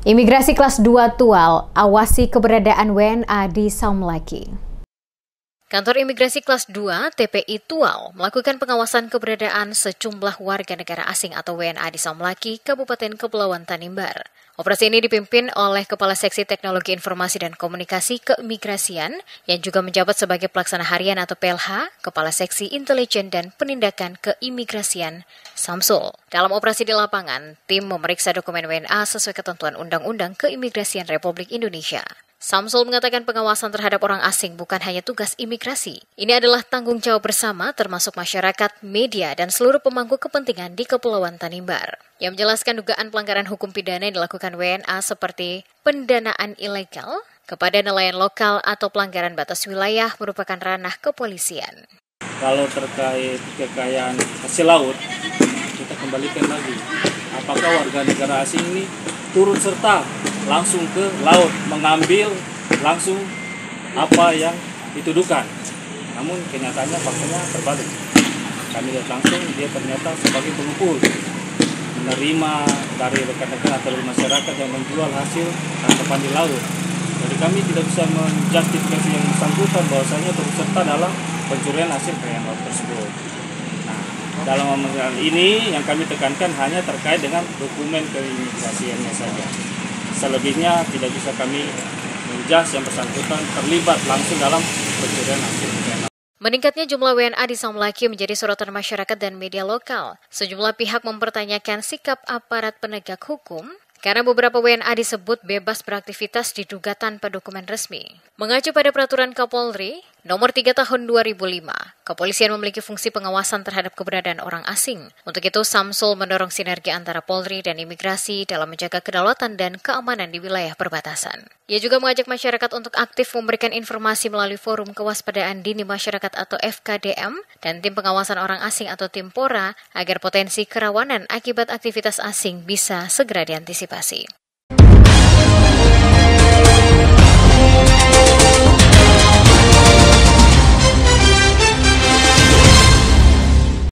Imigrasi kelas 2 Tual, awasi keberadaan WNA di Saumlaki. Kantor Imigrasi kelas 2 TPI Tual melakukan pengawasan keberadaan sejumlah warga negara asing atau WNA di Saumlaki, Kabupaten Kepulauan Tanimbar. Operasi ini dipimpin oleh Kepala Seksi Teknologi Informasi dan Komunikasi Keimigrasian yang juga menjabat sebagai Pelaksana Harian atau PLH, Kepala Seksi Intelijen dan Penindakan Keimigrasian Samsul. Dalam operasi di lapangan, tim memeriksa dokumen WNA sesuai ketentuan Undang-Undang Keimigrasian Republik Indonesia. Samsul mengatakan pengawasan terhadap orang asing bukan hanya tugas imigrasi. Ini adalah tanggung jawab bersama termasuk masyarakat, media, dan seluruh pemangku kepentingan di Kepulauan Tanimbar. Yang menjelaskan dugaan pelanggaran hukum pidana yang dilakukan WNA seperti pendanaan ilegal kepada nelayan lokal atau pelanggaran batas wilayah merupakan ranah kepolisian. Kalau terkait kekayaan hasil laut, kita kembalikan lagi. Apakah warga negara asing ini turut serta langsung ke laut mengambil langsung apa yang dituduhkan? Namun kenyataannya faktanya terbalik. Kami lihat langsung dia ternyata sebagai pengumpul, menerima dari rekan-rekan atau dari masyarakat yang menjual hasil tangkapan di laut. Jadi kami tidak bisa menjustifikasi yang bersangkutan bahwasanya turut serta dalam pencurian hasil kekayaan laut tersebut. Dalam hal ini yang kami tekankan hanya terkait dengan dokumen keimigrasiannya saja. Selebihnya tidak bisa kami menjas yang bersangkutan terlibat langsung dalam pencurian hasil kekayaan. Meningkatnya jumlah WNA di Saumlaki menjadi sorotan masyarakat dan media lokal. Sejumlah pihak mempertanyakan sikap aparat penegak hukum karena beberapa WNA disebut bebas beraktivitas diduga tanpa dokumen resmi. Mengacu pada Peraturan Kapolri Nomor 3 Tahun 2005, kepolisian memiliki fungsi pengawasan terhadap keberadaan orang asing. Untuk itu, Samsul mendorong sinergi antara Polri dan imigrasi dalam menjaga kedaulatan dan keamanan di wilayah perbatasan. Ia juga mengajak masyarakat untuk aktif memberikan informasi melalui Forum Kewaspadaan Dini Masyarakat atau FKDM dan Tim Pengawasan Orang Asing atau Tim PORA agar potensi kerawanan akibat aktivitas asing bisa segera diantisipasi.